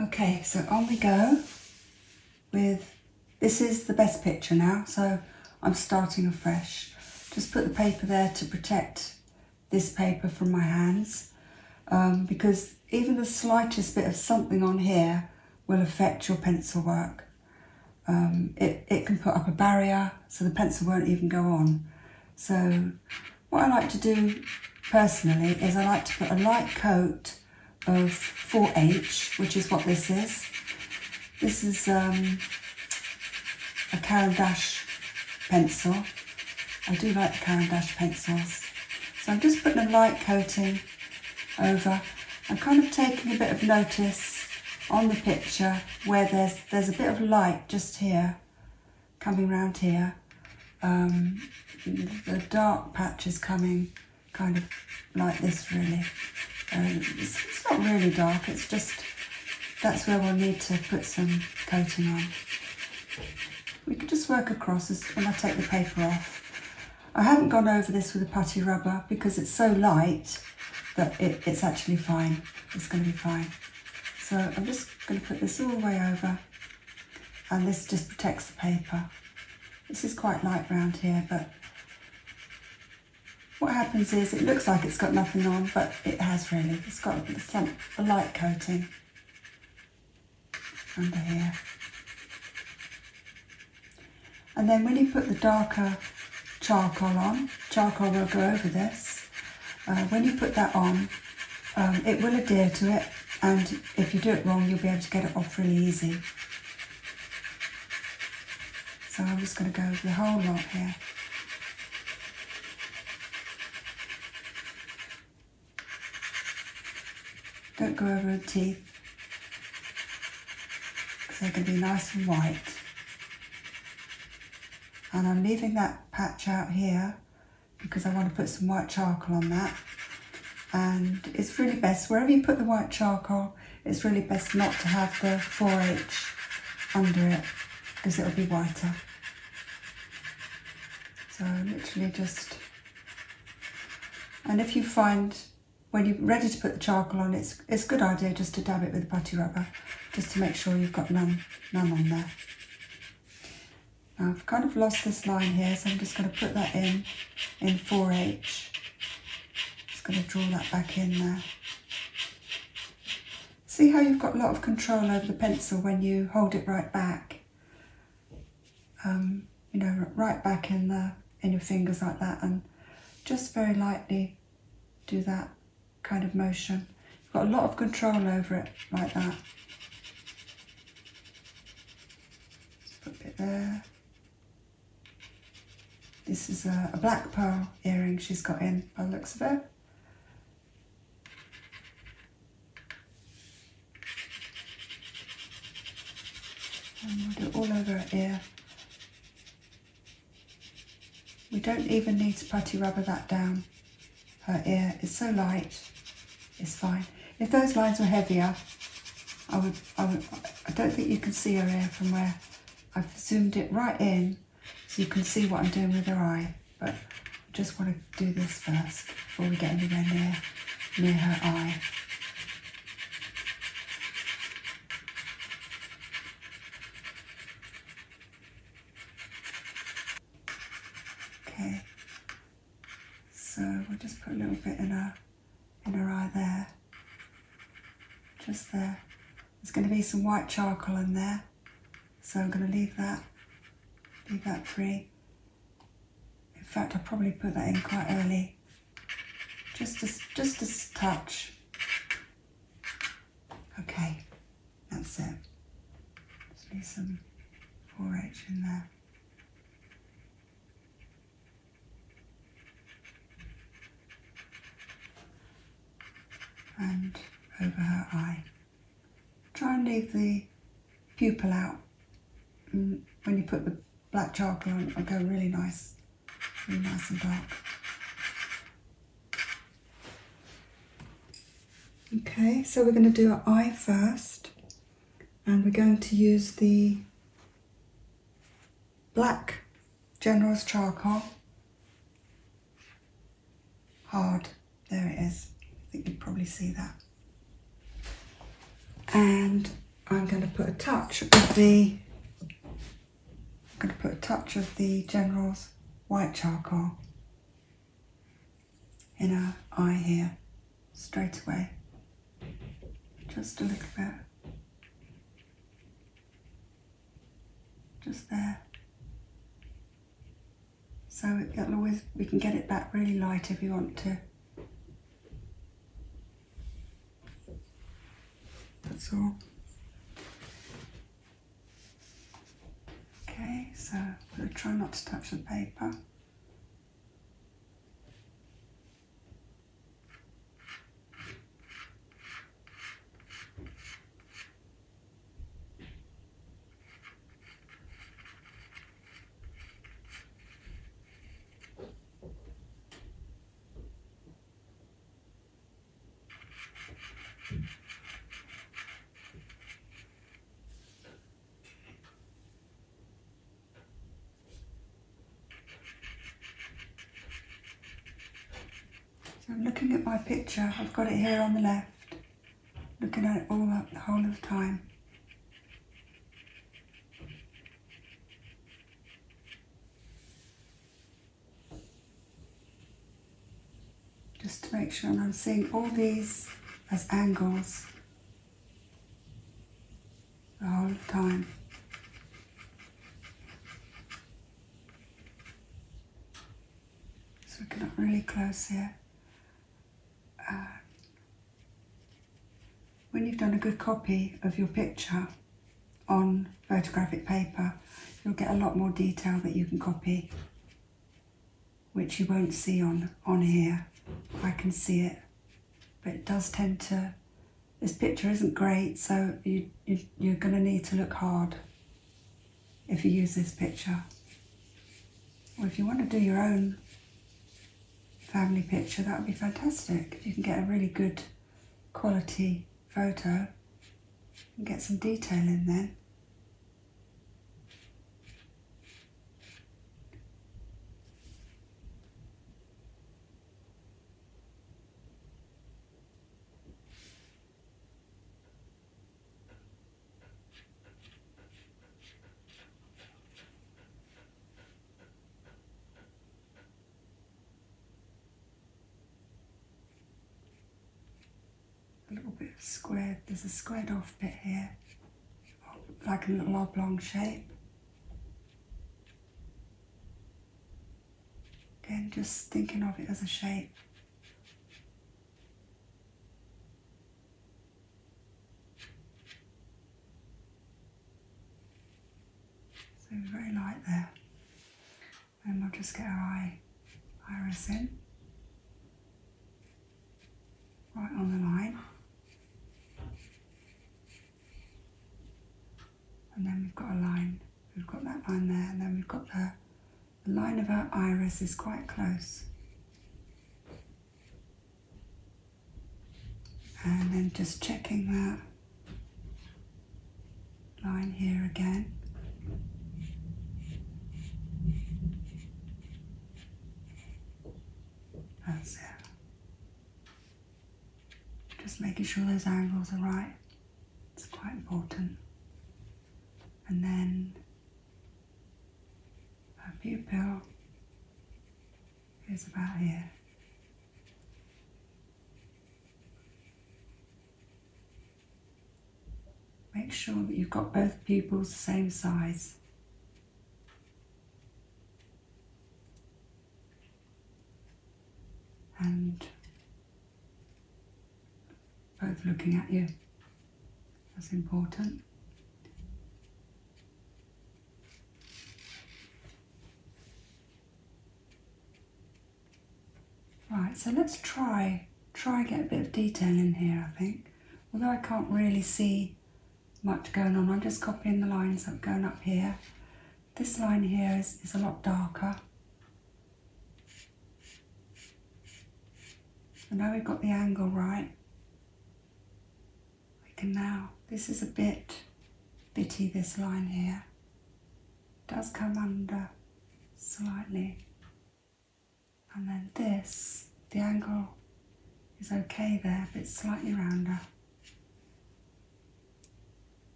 Okay, so on we go with, this is the best picture now, so I'm starting afresh. Just put the paper there to protect this paper from my hands, because even the slightest bit of something on here will affect your pencil work. It can put up a barrier so the pencil won't even go on. So what I like to do personally is I like to put a light coat of 4H, which is what this is. This is a Caran d'Ache pencil. I do like the Caran d'Ache pencils. So I'm just putting a light coating over. I'm kind of taking a bit of notice on the picture where there's a bit of light just here, coming round here. The dark patch is coming kind of like this really. It's not really dark, it's just, that's where we'll need to put some coating on. We can just work across when I take the paper off. I haven't gone over this with a putty rubber because it's so light that it's actually fine. It's going to be fine. So I'm just going to put this all the way over, and this just protects the paper. This is quite light round here, but what happens is it looks like it's got nothing on, but it has really. It's got a light coating under here. And then when you put the darker charcoal on, charcoal will go over this. When you put that on, it will adhere to it, and if you do it wrong, you'll be able to get it off really easy. So I'm just going to go over the whole lot here. Don't go over the teeth, because they're going to be nice and white. And I'm leaving that patch out here because I want to put some white charcoal on that. And it's really best, wherever you put the white charcoal, it's really best not to have the 4H under it, because it'll be whiter. So literally just, and if you find when you're ready to put the charcoal on, it's a good idea just to dab it with a putty rubber, just to make sure you've got none on there. Now I've kind of lost this line here, so I'm just going to put that in 4H. Just going to draw that back in there. See how you've got a lot of control over the pencil when you hold it right back? You know, right back in your fingers like that, and just very lightly do that kind of motion. You've got a lot of control over it like that. Put a bit there. This is a black pearl earring she's got in by the looks of it. And we'll do it all over her ear. We don't even need to putty rubber that down. Her ear is so light, it's fine. If those lines were heavier, I don't think you can see her ear from where I've zoomed it right in, so you can see what I'm doing with her eye. But I just want to do this first before we get anywhere near her eye. Okay, so we'll just put a little bit in her eye there, just there. There's going to be some white charcoal in there, so I'm going to leave that free. In fact, I'll probably put that in quite early, just a touch. Okay, that's it. Just leave some 4H in there. And over her eye. Try and leave the pupil out. When you put the black charcoal on, it'll go really nice and dark. Okay, so we're going to do our eye first, and we're going to use the black General's charcoal. Hard, there it is. I think you can probably see that. And I'm going to put a touch of the General's white charcoal in her eye here, straight away. Just a little bit. Just there. So it'll always, we can get it back really light if we want to. That's all. Okay, so I'm going to try not to touch the paper. So I'm looking at my picture, I've got it here on the left, looking at it all up the whole of the time. Just to make sure I'm seeing all these as angles the whole of the time. So looking up really close here. When you've done a good copy of your picture on photographic paper, you'll get a lot more detail that you can copy, which you won't see on here. I can see it, but it does tend to, this picture isn't great, so you're going to need to look hard if you use this picture. Or if you want to do your own family picture, that would be fantastic. If you can get a really good quality photo and get some detail in then. A little bit squared, there's a squared off bit here, like a little oblong shape. Again, just thinking of it as a shape. So very light there. And we'll just get our iris in, right on the line. And then we've got a line, we've got that line there, and then we've got the line of our iris is quite close. And then just checking that line here again. That's it. Just making sure those angles are right. It's quite important. And then our pupil is about here. Make sure that you've got both pupils the same size. And both looking at you. That's important. Right, so let's try get a bit of detail in here, I think. Although I can't really see much going on, I'm just copying the lines that are going up here. This line here is a lot darker. So now we've got the angle right. We can now, this is a bit bitty, this line here. It does come under slightly. And then this, the angle is okay there, but it's slightly rounder.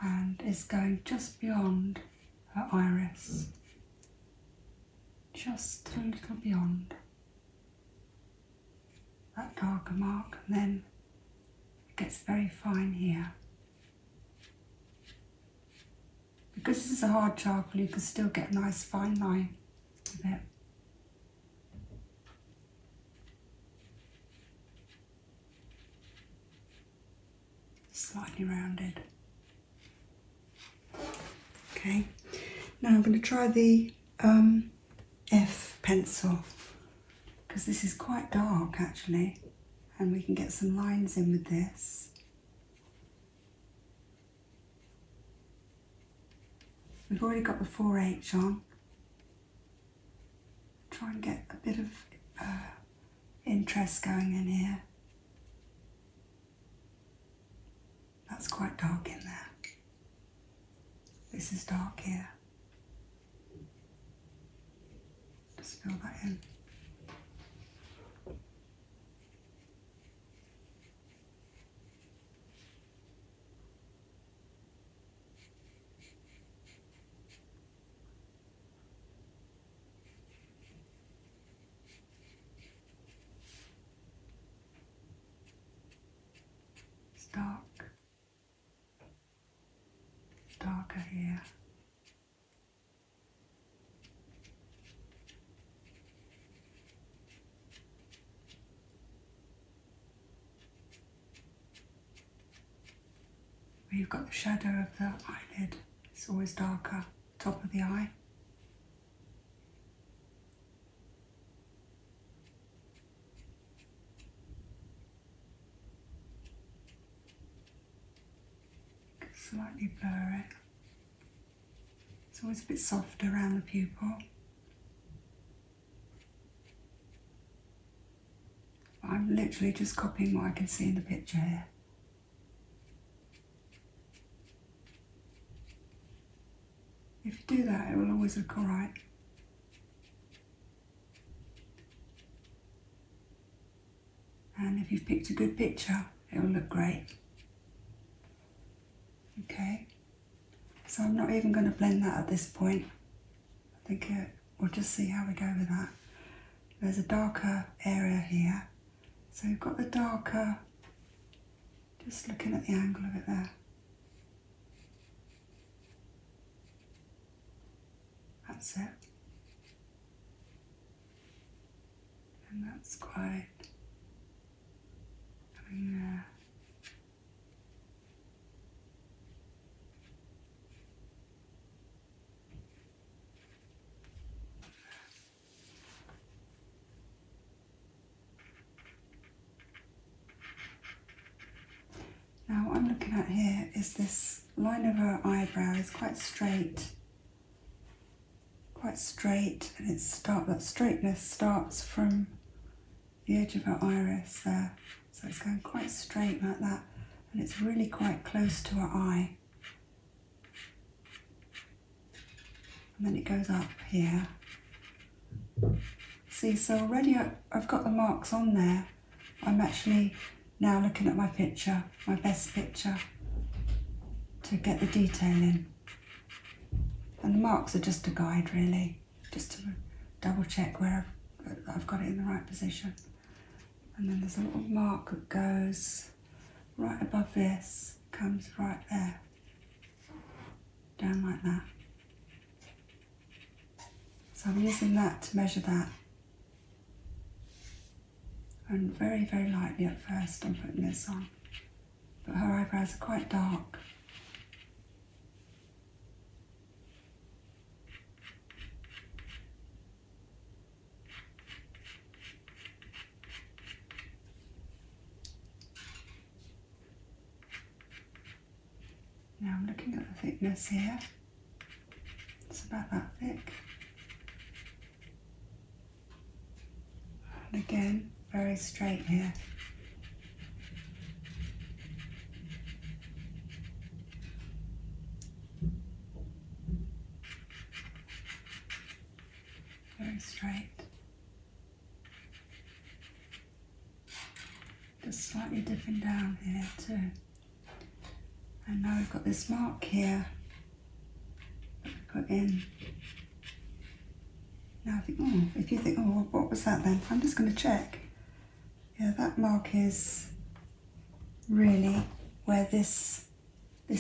and is going just beyond her iris, just a little beyond that darker mark, and then it gets very fine here. Because this is a hard charcoal, you can still get a nice fine line with it. Slightly rounded. Okay, now I'm going to try the F pencil, because this is quite dark actually, and we can get some lines in with this. We've already got the 4H on. Try and get a bit of interest going in here. That's quite dark in there. This is dark here. Just fill that in. It's dark. It's darker here. Where you've got the shadow of the eyelid, it's always darker, top of the eye. Slightly blur it. It's always a bit softer around the pupil. I'm literally just copying what I can see in the picture here. If you do that, it will always look alright. And if you've picked a good picture, it will look great. Okay, so I'm not even going to blend that at this point. I think we'll just see how we go with that. There's a darker area here. So you've got the darker, just looking at the angle of it there. That's it. And that's quite coming there. Now what I'm looking at here is this line of her eyebrow is quite straight, and that straightness starts from the edge of her iris there. So it's going quite straight like that, and it's really quite close to her eye. And then it goes up here. See, so already I've got the marks on there. I'm actually now looking at my picture, my best picture, to get the detail in. And the marks are just a guide really, just to double check where I've got it in the right position. And then there's a little mark that goes right above this, comes right there, down like that. So I'm using that to measure that. And very, very lightly at first I'm putting this on. But her eyebrows are quite dark. Now I'm looking at the thickness here. It's about that thick. And again, very straight here. Very straight. Just slightly dipping down here too. And now we've got this mark here that we put in. Now if you think, oh, what was that then? I'm just going to check. Yeah, that mark is really where this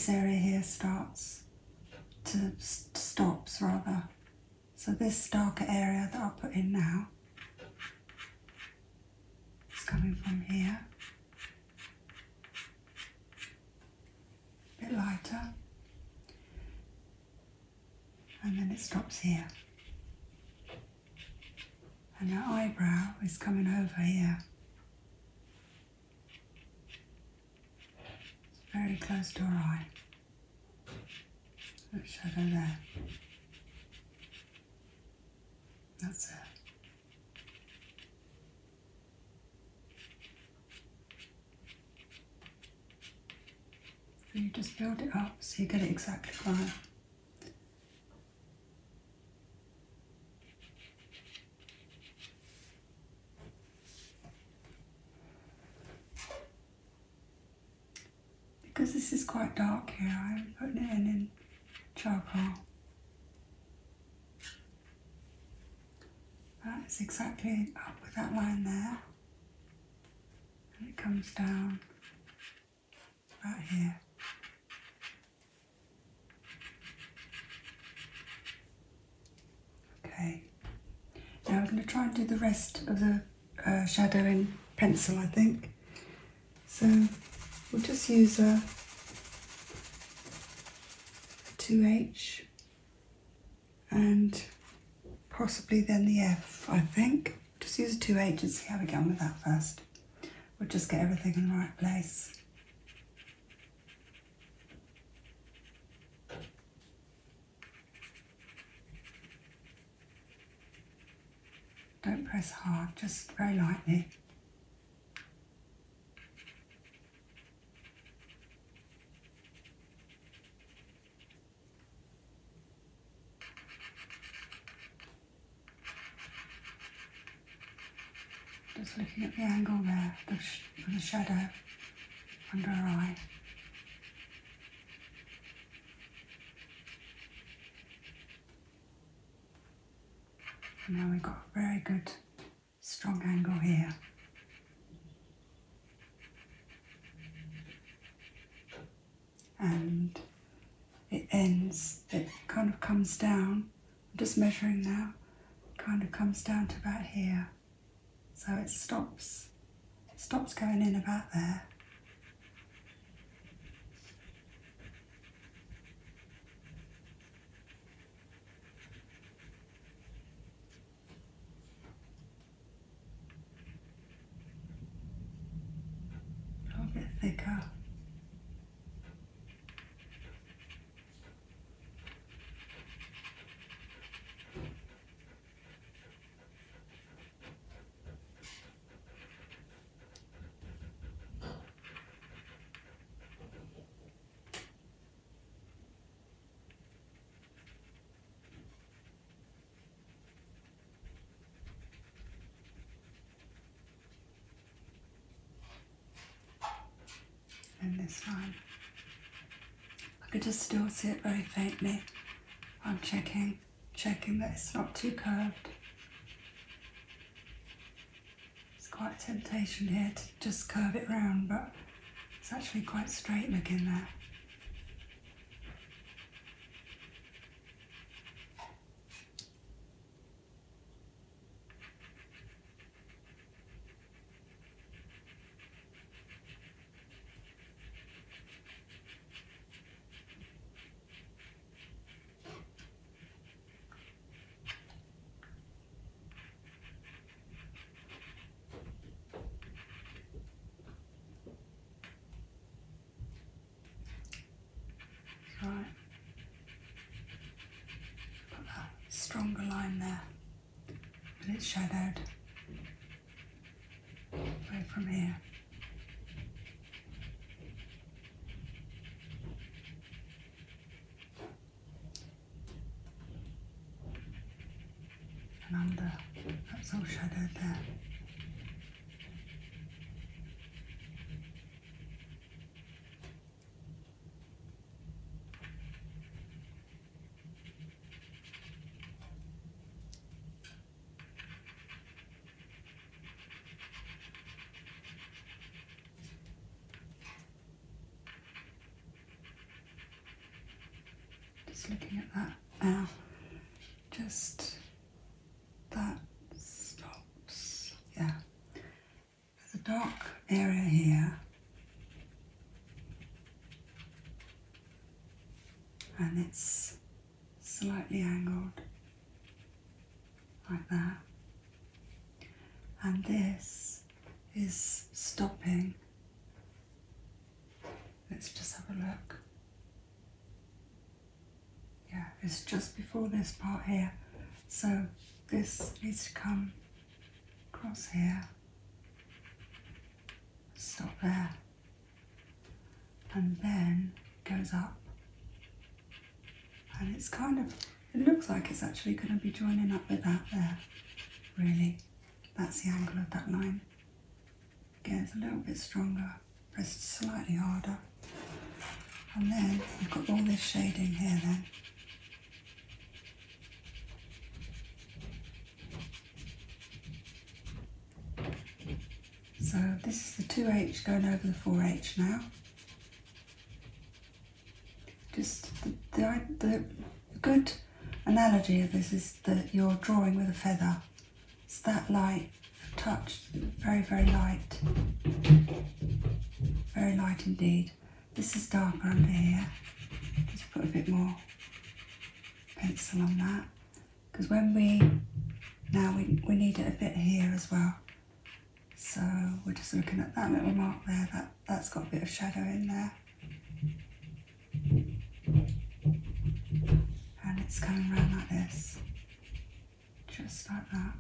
area here stops rather. So this darker area that I'll put in now is coming from here. A bit lighter. And then it stops here. And our eyebrow is coming over here. It's very close to our eye. That shadow there. That's it. So you just build it up so you get it exactly right. Because this is quite dark here, I'm putting it in charcoal. That is exactly up with that line there. And it comes down right here. Okay. Now we're going to try and do the rest of the shadow in pencil, I think. So we'll just use a 2H and possibly then the F, I think. Just use a 2H and see how we get on with that first. We'll just get everything in the right place. Don't press hard, just very lightly. Just looking at the angle there for the shadow under our eye. And now we've got a very good strong angle here. And it ends, it kind of comes down. I'm just measuring now. It kind of comes down to about here. So it stops going in about there. A little bit thicker. And this one, I could just still see it very faintly. I'm checking that it's not too curved. It's quite a temptation here to just curve it round, but it's actually quite straight looking there. Right, put that stronger line there, and it's shadowed right from here. And under, that's all shadowed there. just looking at that now. Just that stops. Yeah. There's a dark area here. And it's slightly angled like that. And this is stopping. Let's just have a look. Yeah, it's just before this part here. So this needs to come across here. Stop there. And then goes up. And it's kind of, it looks like it's actually going to be joining up with that there, really. That's the angle of that line. Again, it's a little bit stronger, pressed slightly harder. And then you've got all this shading here then. So this is the 2H going over the 4H now. Just the good analogy of this is that you're drawing with a feather. It's that light touch, very, very light. Very light indeed. This is darker under here. Just put a bit more pencil on that. Because when we need it a bit here as well. So we're just looking at that little mark there, that's got a bit of shadow in there. And it's coming around like this, just like that.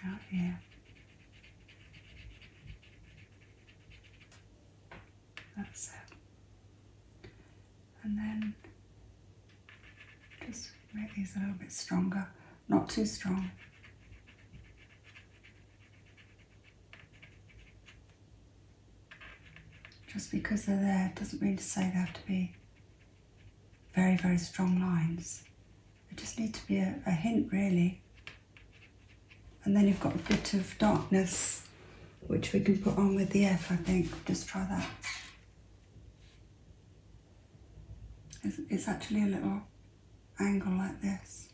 Out here. That's it. And then just make these a little bit stronger, not too strong. Just because they're there doesn't mean to say they have to be very, very strong lines. They just need to be a hint, really. And then you've got a bit of darkness, which we can put on with the F, I think. Just try that. It's actually a little angle like this.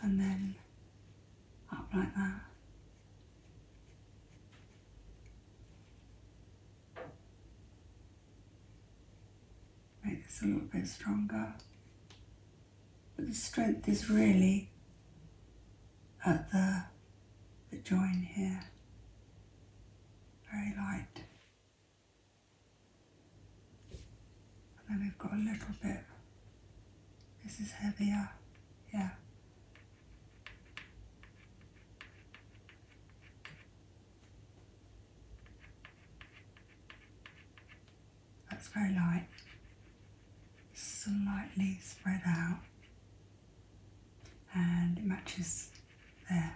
And then up like that. Make this a little bit stronger. But the strength is really at the join here. Very light. And then we've got a little bit. This is heavier. Yeah. That's very light. Slightly spread out. And it matches there.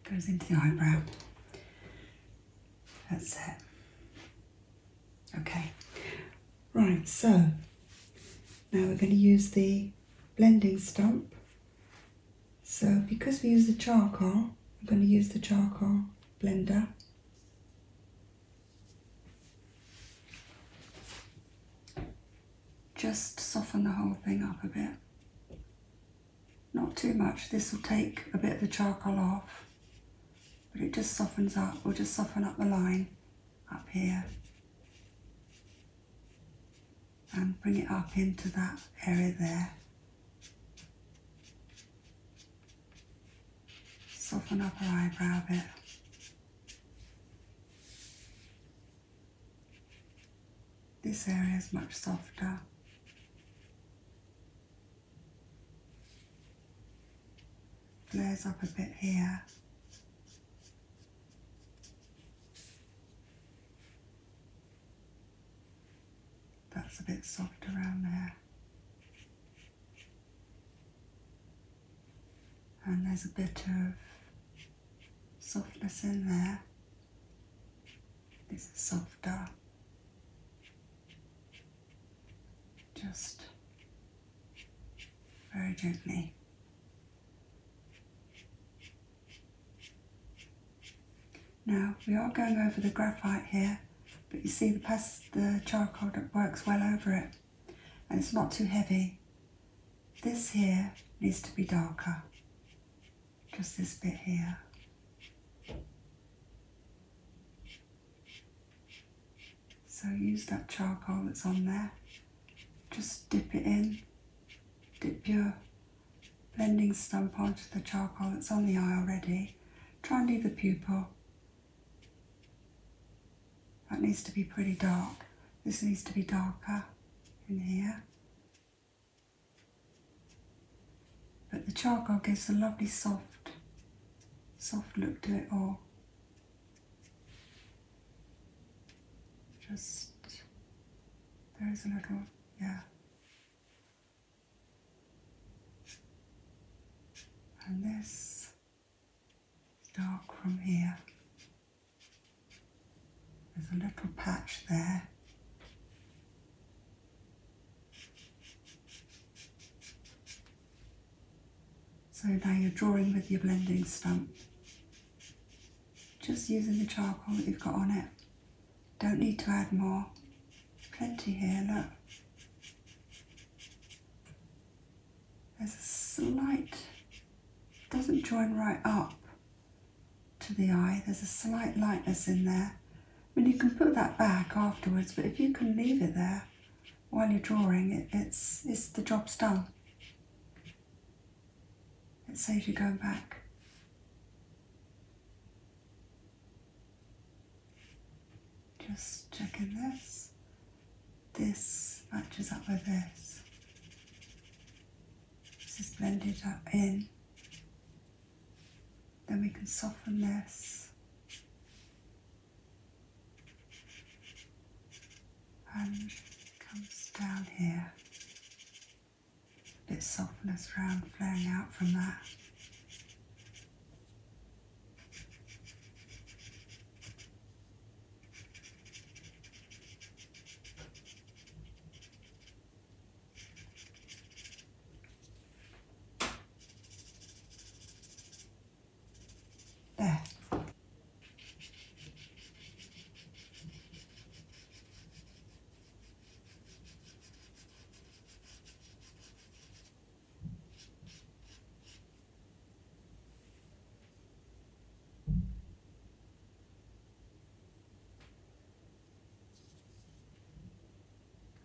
Goes into the eyebrow. That's it. Okay. Right, so now we're going to use the blending stump. So because we use the charcoal, I'm going to use the charcoal blender. Just soften the whole thing up a bit. Not too much, this will take a bit of the charcoal off, but it just softens up. We'll just soften up the line up here and bring it up into that area there. Soften up her eyebrow a bit. This area is much softer. Flares up a bit here. That's a bit soft around there. And there's a bit of softness in there. This is softer. Just very gently. Now we are going over the graphite here, but you see the charcoal that works well over it, and it's not too heavy. This here needs to be darker, just this bit here. So use that charcoal that's on there, just dip it in, dip your blending stump onto the charcoal that's on the eye already. Try and leave the pupil. That needs to be pretty dark. This needs to be darker in here. But the charcoal gives a lovely soft look to it all. Just, there is a little, yeah. And this is dark from here. There's a little patch there. So now you're drawing with your blending stump. Just using the charcoal that you've got on it. Don't need to add more. Plenty here, look. There's a slight, doesn't join right up to the eye. There's a slight lightness in there. I mean, you can put that back afterwards, but if you can leave it there while you're drawing, it's the job's done. It saves you going back. Just checking this. This matches up with this. This is blended up in. Then we can soften this. And it comes down here. A bit softness around flaring out from that. There.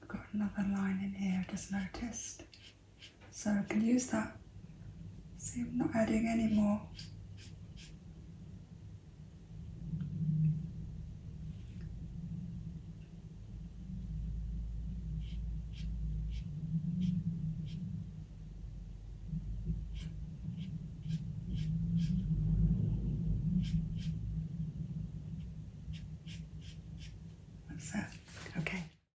Got another line in here, I just noticed. So I can use that. See, I'm not adding any more